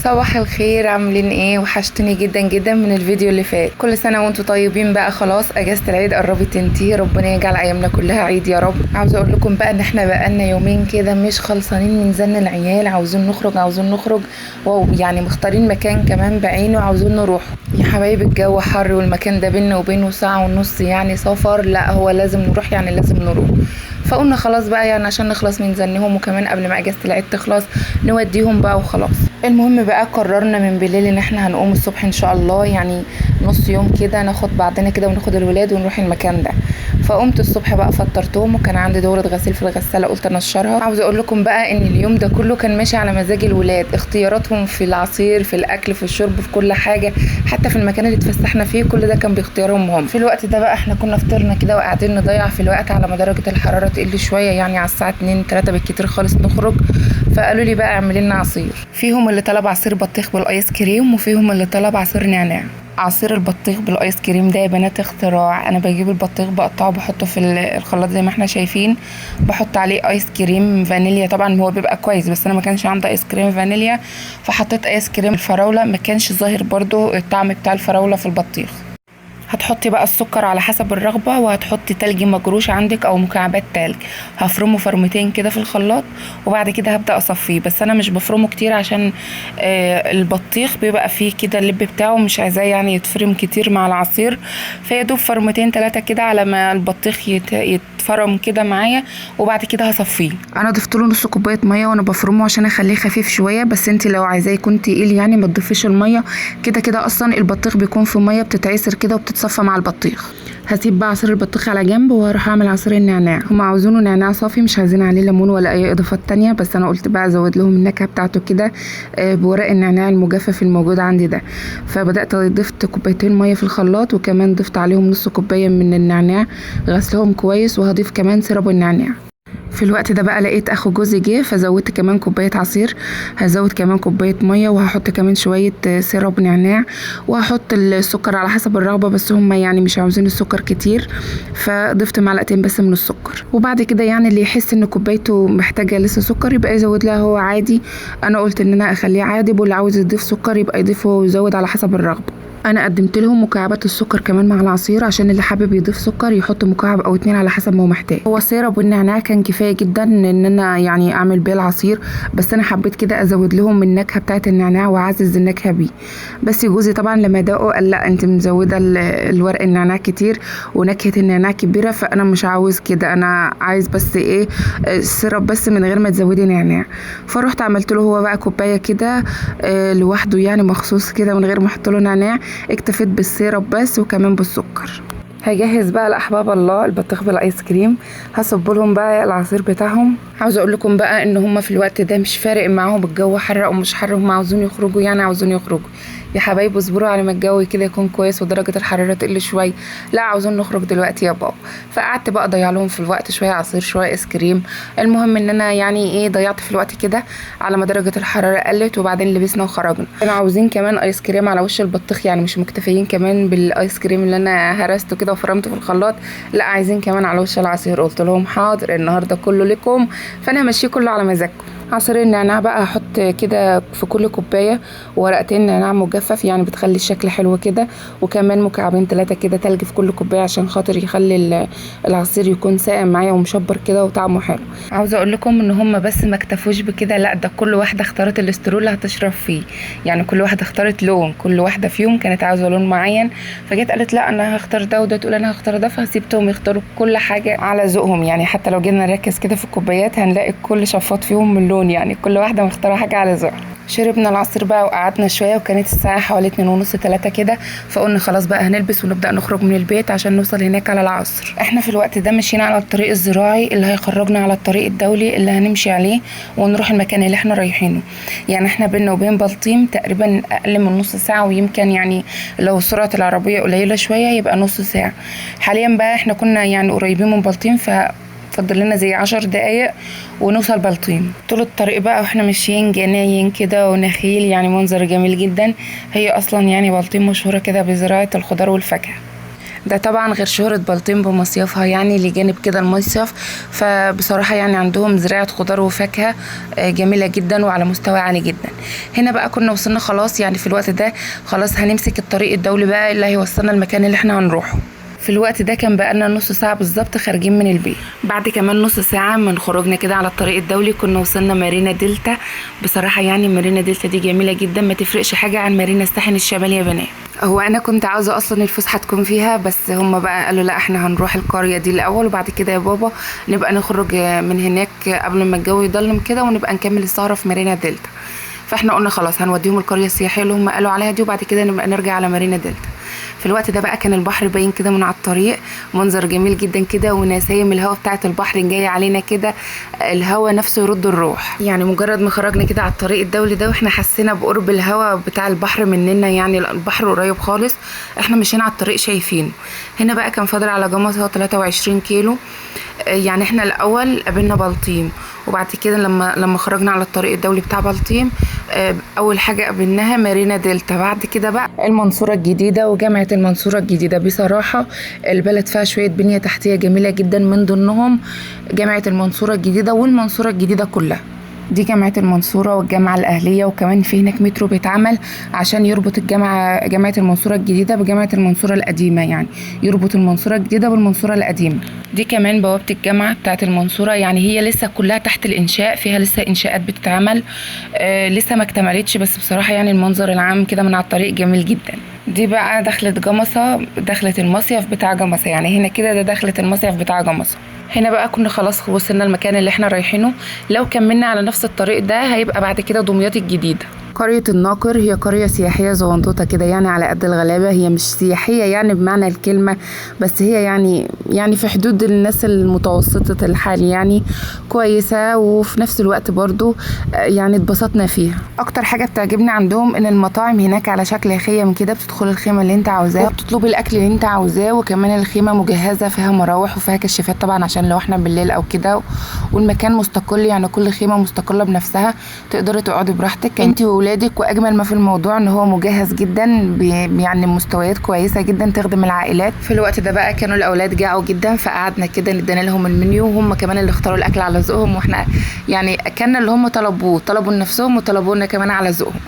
صباح الخير، عاملين ايه؟ وحشتني جدا جدا من الفيديو اللي فات. كل سنه وانتم طيبين. بقى خلاص اجازه العيد قربت تنتهي، ربنا يجعل ايامنا كلها عيد يا رب. عاوزه اقول لكم بقى ان احنا بقالنا يومين كده مش خلصانين من زن العيال، عاوزين نخرج عاوزين نخرج، ويعني مختارين مكان كمان بعينه عاوزين نروح. يا حبايبي الجو حر والمكان ده بينا وبينه ساعه ونص يعني سفر، لا هو لازم نروح، يعني لازم نروح. فقلنا خلاص بقى يعني عشان نخلص من زنهم، وكمان قبل ما اجازه العيد تخلص نوديهم بقى وخلاص. المهم بقى قررنا من بالليل ان احنا هنقوم الصبح ان شاء الله، يعني نص يوم كده ناخد بعضنا كده وناخد الولاد ونروح المكان ده. فقمت الصبح بقى فطرتهم، وكان عندي دورة غسيل في الغسالة قلت انشرها. عاوزه اقول لكم بقى ان اليوم ده كله كان ماشي على مزاج الولاد، اختياراتهم في العصير في الاكل في الشرب في كل حاجة، حتى في المكان اللي اتفسحنا فيه كل ده كان باختيارهم هم. في الوقت ده بقى احنا كنا فطرنا كده وقاعدين نضيع في الوقت على ما درجة الحرارة تقل شوية، يعني على الساعة 2 3 بالكتير خالص نخرج. فقالوا لي بقى اعملي لنا عصير. فيهم اللي طلب عصير بطيخ بالايس كريم، وفيهم اللي طلب عصير نعناع. عصير البطيخ بالايس كريم ده يا بنات اختراع. انا بجيب البطيخ بقطعه بحطه في الخلاط زي ما احنا شايفين، بحط عليه ايس كريم فانيليا، طبعا هو بيبقى كويس بس انا ما كانش عندي ايس كريم فانيليا، فحطيت ايس كريم الفراوله، ما كانش ظاهر برضو الطعم بتاع الفراوله في البطيخ. هتحطي بقى السكر على حسب الرغبة، وهتحطي تلج مجروش عندك او مكعبات تلج. هفرمه فرمتين كده في الخلاط، وبعد كده هبدأ اصفيه، بس انا مش بفرمه كتير عشان البطيخ بيبقى فيه كده اللب بتاعه، مش عايزاه يعني يتفرم كتير مع العصير، فيدوب فرمتين 3 كده على ما البطيخ يتفرم كده معايا، وبعد كده هصفيه. انا ضفت له نص كوبايه ميه وانا بفرمه عشان اخليه خفيف شويه، بس انت لو عايزاه يكون تقيل يعني ما تضيفيش الميه، كده كده اصلا البطيخ بيكون في ميه بتتعصر كده وبتتصفى مع البطيخ. هسيب بقى عصير البطيخ على جنب واروح اعمل عصير النعناع. هم عاوزينه نعناع صافي، مش عايزين عليه ليمون ولا اي اضافات تانية، بس انا قلت بقى ازود لهم النكهه بتاعته كده بورق النعناع المجفف الموجود عندي ده. فبدات ضفت كوبايتين ميه في الخلاط، وكمان ضفت عليهم نص كوبايه من النعناع، غسلهم كويس، وهضيف كمان سيرب النعناع. في الوقت ده بقى لقيت اخو جوزي جه، فزودت كمان كوبايه عصير، هزود كمان كوبايه ميه، وهحط كمان شويه سيرب نعناع، وهحط السكر على حسب الرغبه، بس هم يعني مش عاوزين السكر كتير، فضفت معلقتين بس من السكر. وبعد كده يعني اللي يحس ان كوبايته محتاجه لسه سكر يبقى يزود لها هو عادي، انا قلت ان انا اخليه عادي، واللي عاوز يضيف سكر يبقى يضيفه ويزود على حسب الرغبه. انا قدمت لهم مكعبات السكر كمان مع العصير، عشان اللي حابب يضيف سكر يحط مكعب او 2 على حسب ما هو محتاج. هو السيرب والنعناع كان كفايه جدا ان انا يعني اعمل بيه العصير، بس انا حبيت كده ازود لهم من النكهه بتاعه النعناع واعزز النكهه بيه. بس جوزي طبعا لما دقه قال لا انت مزوده الورق النعناع كتير ونكهه النعناع كبيره، فانا مش عاوز كده، انا عايز بس ايه السيرب بس من غير ما تزودي نعناع. فروحت عملت له هو بقى كوبايه كده لوحده يعني مخصوص كده من غير ما احط له نعناع، اكتفيت بالسيرب بس وكمان بالسكر. هجهز بقى لاحباب الله البطيخ بالايس كريم، هصب لهم بقى العصير بتاعهم. عاوزه اقول لكم بقى ان هم في الوقت ده مش فارق معاهم الجو حر او مش حر، هم عاوزين يخرجوا يعني عاوزين يخرجوا. يا حبايبي اصبروا على ما الجو كده يكون كويس ودرجه الحراره تقل شويه، لا عاوزين نخرج دلوقتي يا بابا. فقعدت بقى اضيع لهم في الوقت شويه عصير شويه ايس كريم. المهم ان انا يعني ايه ضيعت في الوقت كده على ما درجه الحراره قلت، وبعدين لبسنا وخرجنا. كانوا عاوزين كمان ايس كريم على وش البطيخ، يعني مش مكتفيين كمان بالايس كريم اللي انا هرسته كده وفرمته في الخلاط، لا عايزين كمان على وش العصير. قلت لهم حاضر النهارده كله لكم، فانا همشيه كله على مزاجكم. عصير النعناع بقى هحط كده في كل كوبايه ورقتين نعناع مجفف، يعني بتخلي الشكل حلو كده، وكمان مكعبين 3 كده تلج في كل كوبايه عشان خاطر يخلي العصير يكون ساقع معايا ومشبر كده وطعمه حلو. عاوزه اقول لكم ان هم بس ما اكتفوش بكده، لا ده كل واحده اختارت الاسترو اللي هتشرب فيه، يعني كل واحده اختارت لون، كل واحده فيهم كانت عاوزه لون معين، فجيت قالت لا انا هختار ده، وده تقول انا هختار ده، فسيبتهم يختاروا كل حاجه على ذوقهم. يعني حتى لو جينا نركز كده في الكوبايات هنلاقي كل شفاط فيهم من لون، يعني كل واحده مختاره حاجه على ذوقها. شربنا العصير بقى وقعدنا شويه، وكانت الساعه حوالي 2:30 3 كده، فقلنا خلاص بقى هنلبس ونبدا نخرج من البيت عشان نوصل هناك على العصر. احنا في الوقت ده ماشيين على الطريق الزراعي اللي هيخرجنا على الطريق الدولي اللي هنمشي عليه ونروح المكان اللي احنا رايحينه. يعني احنا بينا وبين بلطيم تقريبا اقل من نص ساعه، ويمكن يعني لو سرعه العربيه قليله شويه يبقى نص ساعه. حاليا بقى احنا كنا يعني قريبين من بلطيم، فضل لنا زي 10 دقايق ونوصل بلطيم. طول الطريق بقى واحنا ماشيين جناين كده ونخيل، يعني منظر جميل جدا. هي اصلا يعني بلطيم مشهوره كده بزراعه الخضار والفاكهه. ده طبعا غير شهرة بلطيم بمصيفها، يعني لجانب كده المصيف. فبصراحة يعني عندهم زراعة خضار وفاكهة جميلة جدا وعلى مستوى عالي جدا. هنا بقى كنا وصلنا خلاص، يعني في الوقت ده خلاص هنمسك الطريق الدولي بقى اللي هيوصلنا المكان اللي احنا هنروحه. في الوقت ده كان بقالنا نص ساعة بالظبط خارجين من البيت. بعد كمان نص ساعة من خروجنا كده على الطريق الدولي كنا وصلنا مارينا دلتا. بصراحة يعني مارينا دلتا دي جميلة جدا، ما تفرقش حاجة عن مارينا الساحل الشمالي يا بنات. هو انا كنت عاوزة اصلا الفسحة تكون فيها، بس هما بقى قالوا لا احنا هنروح القرية دي الاول وبعد كده يا بابا نبقى نخرج من هناك قبل ما الجو يضلم كده ونبقى نكمل السهرة في مارينا دلتا. فاحنا قلنا خلاص هنوديهم القرية السياحية اللي هم قالوا عليها دي وبعد كده نبقى نرجع على مارينا دلتا. في الوقت ده بقى كان البحر باين كده من على الطريق، منظر جميل جدا كده ونسايم الهواء بتاعه البحر جايه علينا كده، الهواء نفسه يرد الروح. يعني مجرد ما خرجنا كده على الطريق الدولي ده واحنا حسينا بقرب الهواء بتاع البحر مننا، يعني البحر قريب خالص، احنا مشينا على الطريق شايفينه. هنا بقى كان فاضل على جمصة 23 كيلو. يعني احنا الاول قابلنا بلطيم وبعد كده لما خرجنا على الطريق الدولي بتاع بلطيم اول حاجه قابلناها مارينا دلتا، بعد كده بقى المنصوره الجديده وجامعه المنصوره الجديده. بصراحه البلد فيها شويه بنيه تحتيه جميله جدا، من ضمنهم جامعه المنصوره الجديده والمنصوره الجديده كلها. دي جامعة المنصورة والجامعة الأهلية، وكمان في هناك مترو بيتعمل عشان يربط جامعة المنصورة الجديدة بجامعة المنصورة القديمة، يعني يربط المنصورة الجديدة بالمنصورة القديمة. دي كمان بوابة الجامعة بتاعة المنصورة، يعني هي لسه كلها تحت الإنشاء، فيها لسه إنشاءات بتتعمل لسه ما اكتملتش، بس بصراحة يعني المنظر العام كده من على الطريق جميل جدا. دي بقى دخلت جمصة، دخلت المصيف بتاع جمصة، يعني هنا كده ده دخلت المصيف بتاع جمصة. هنا بقى كنا خلاص وصلنا المكان اللي احنا رايحينه. لو كملنا على نفس الطريق ده هيبقى بعد كده دمياط الجديدة. قرية الناقر هي قرية سياحية زونطوطة كده، يعني على قد الغلابة، هي مش سياحية يعني بمعنى الكلمة، بس هي يعني في حدود الناس المتوسطة الحال، يعني كويسة وفي نفس الوقت برضو يعني اتبسطنا فيها. اكتر حاجة بتعجبني عندهم ان المطاعم هناك على شكل خيم كده، بتدخل الخيمة اللي انت عاوزاه وبتطلب الاكل اللي انت عاوزاه، وكمان الخيمة مجهزة فيها مراوح وفيها كشافات طبعا عشان لو احنا بالليل او كده، والمكان مستقل، يعني كل خيمة مستقلة بنفسها، تقدري تقعدي براحتك انت وولادك. واجمل ما في الموضوع ان هو مجهز جدا يعني مستويات كويسة جدا تخدم العائلات. في الوقت ده بقى كانوا الاولاد جاعوا جدا، فقعدنا كده ادينا لهم المنيو، وهم كمان اللي اختاروا الاكل على ذوقهم، واحنا يعني اكلنا اللي هم طلبوا لنفسهم وطلبوا لنا كمان على ذوقهم.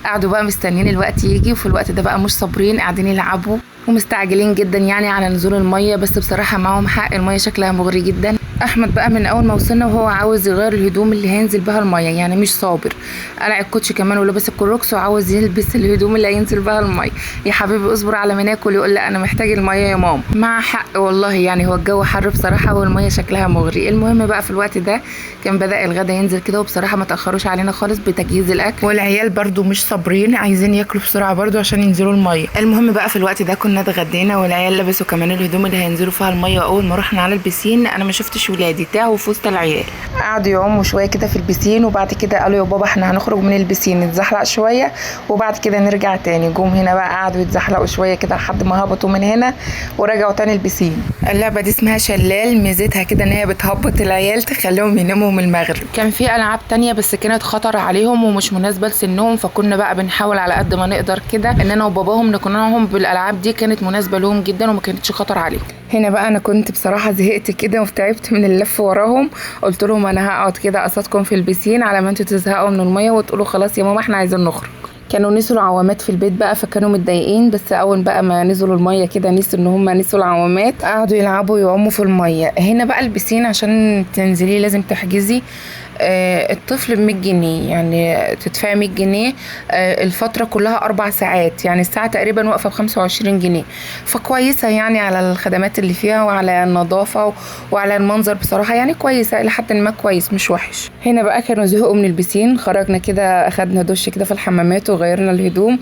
قعدوا بقى مستنيين الوقت يجي، وفي الوقت ده بقى مش صابرين، قاعدين يلعبوا ومستعجلين جدا يعني على نزول الميه، بس بصراحه معاهم حق، الميه شكلها مغري جدا. احمد بقى من اول ما وصلنا وهو عاوز يغير الهدوم اللي هينزل بها الميه، يعني مش صابر، قلع الكوتشي كمان ولابس الكروكس وعاوز يلبس الهدوم اللي هينزل بها الميه. يا حبيبي اصبر على ما ناكل، يقول لا انا محتاج الميه يا ماما. مع حق والله، يعني هو الجو حر بصراحه والميه شكلها مغري. المهم بقى في الوقت ده كان بدأ الغدا ينزل كده، وبصراحه ما تاخروش علينا خالص بتجهيز الاكل، والعيال برضو مش صابرين عايزين ياكلوا بسرعه برضو عشان ينزلوا الميه. المهم بقى في الوقت ده كنا اتغدينا والعيال لبسوا كمان الهدوم اللي هينزلوا فيها الميه. واول ما رحنا على البسين انا ما شفتش ولادي، تعوا في وسط العيال، قعدوا يعوموا شويه كده في البسين، وبعد كده قالوا يا بابا احنا هنخرج من البسين نتزحلق شويه وبعد كده نرجع تاني. جم هنا بقى قعدوا يتزحلقوا شويه كده لحد ما هبطوا من هنا ورجعوا تاني البسين. اللعبه دي اسمها شلال، ميزتها كده ان هي بتهبط العيال تخليهم يناموا من المغرب. كان في العاب تانية بس كانت خطر عليهم ومش مناسبه لسنهم، فكنا بقى بنحاول على قد ما نقدر كده ان انا وباباهم نقنعهم بالالعاب دي، كانت مناسبه لهم جدا وما كانتش خطر عليهم. هنا بقى انا كنت بصراحه زهقت كده وتعبت من اللف وراهم، قلت لهم انا هقعد كده قصادكم في البسين على ما انتوا تزهقوا من الميه وتقولوا خلاص يا ماما احنا عايزين نخرج. كانوا نسوا العوامات في البيت بقى فكانوا متضايقين، بس اول بقى ما نزلوا الميه كده نسوا ان هم نسوا العوامات، قعدوا يلعبوا ويعوموا في الميه. هنا بقى البسين عشان تنزلي لازم تحجزي الطفل ب 100 جنيه، يعني تدفعي 100 جنيه الفترة كلها 4 ساعات، يعني الساعة تقريبا واقفة ب25 جنيه، فكويسة يعني على الخدمات اللي فيها وعلى النظافة وعلى المنظر، بصراحة يعني كويسة إلى حد ما، كويس مش وحش. هنا بقى كانوا زهقوا من البسين، خرجنا كده أخدنا دش كده في الحمامات وغيرنا الهدوم.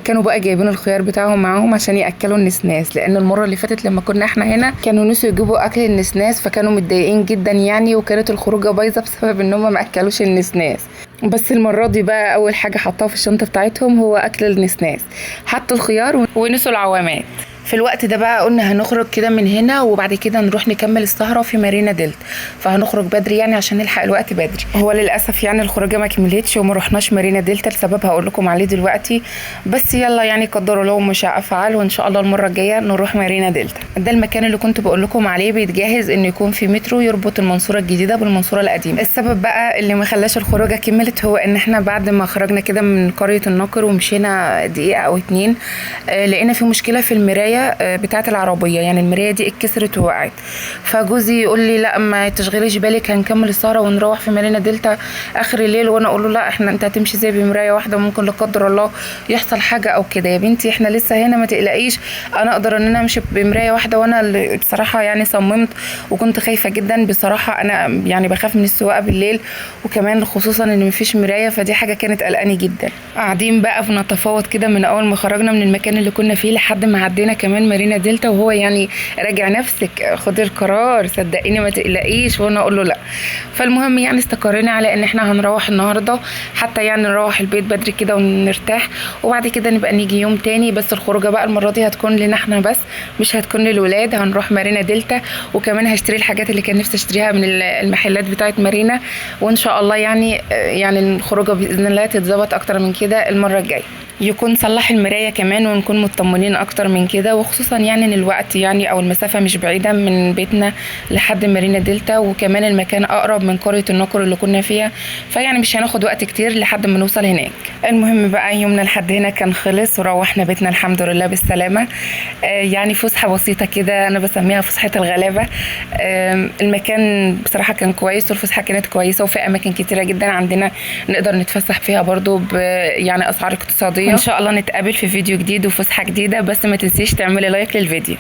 كانوا بقى جايبين الخيار بتاعهم معاهم عشان يأكلوا النسناس، لأن المرة اللي فاتت لما كنا احنا هنا كانوا نسوا يجيبوا أكل النسناس، فكانوا متضايقين جدا يعني، وكانت الخروجة بايظة بسبب ان هم ما اكلوش النسناس. بس المره دي بقى اول حاجه حطوها في الشنطه بتاعتهم هو اكل النسناس، حطوا الخيار ونسوا العوامات. في الوقت ده بقى قلنا هنخرج كده من هنا وبعد كده نروح نكمل السهره في مارينا دلتا، فهنخرج بدري يعني عشان نلحق الوقت بدري. هو للاسف يعني الخروجه ما كملتش وما رحناش مارينا دلتا لسبب هقول لكم عليه دلوقتي، بس يلا يعني قدر الله وما شاء فعل، وان شاء الله المره الجايه نروح مارينا دلتا. ده المكان اللي كنت بقول لكم عليه بيتجهز انه يكون في مترو يربط المنصوره الجديده بالمنصوره القديمه. السبب بقى اللي ما خلاش الخروجه كملت هو ان احنا بعد ما خرجنا كده من قريه الناقر ومشينا دقيقه او 2 لقينا في مشكله في المرايه بتاعه العربيه، يعني المرايه دي اتكسرت ووقعت. فجوزي يقول لي لا ما تشغليش بالك، هنكمل السهره ونروح في مارينا دلتا اخر الليل. وانا اقول له لا انت هتمشي زي بمرايه واحده، ممكن لا قدر الله يحصل حاجه او كده. يا بنتي احنا لسه هنا ما تقلقيش، انا اقدر ان انا امشي بمرايه واحده. وانا بصراحه يعني صممت وكنت خايفه جدا بصراحه، انا يعني بخاف من السواقه بالليل وكمان خصوصا ان مفيش مرايه، فدي حاجه كانت قلقاني جدا. قاعدين بقى بنتفاوض كده من اول ما خرجنا من المكان اللي كنا فيه لحد ما عدينا كمان مارينا دلتا، وهو يعني راجع نفسك خدي القرار صدقيني ما تقلقيش، وانا اقول له لا. فالمهم يعني استقرينا على ان احنا هنروح النهارده، حتى يعني نروح البيت بدري كده ونرتاح وبعد كده نبقى نيجي يوم تاني. بس الخروجه بقى المره دي هتكون لنا احنا بس، مش هتكون للولاد. هنروح مارينا دلتا وكمان هشتري الحاجات اللي كان نفسي اشتريها من المحلات بتاعه مارينا، وان شاء الله يعني الخروجه باذن الله تتظبط اكتر من كده المره الجايه، يكون صلح المرايه كمان ونكون مطمنين اكتر من كده. وخصوصا يعني ان الوقت يعني او المسافه مش بعيده من بيتنا لحد مارينا دلتا، وكمان المكان اقرب من قريه الناقر اللي كنا فيها، فيعني مش هناخد وقت كتير لحد ما نوصل هناك. المهم بقى يومنا لحد هنا كان خلص وروحنا بيتنا الحمد لله بالسلامه. يعني فسحه بسيطه كده انا بسميها فسحه الغلابه. المكان بصراحه كان كويس والفسحه كانت كويسه، وفي اماكن كتيره جدا عندنا نقدر نتفسح فيها برضو يعني اسعار اقتصاديه. ان شاء الله نتقابل في فيديو جديد وفسحه جديده، بس ما تنسيش تعملي لايك للفيديو.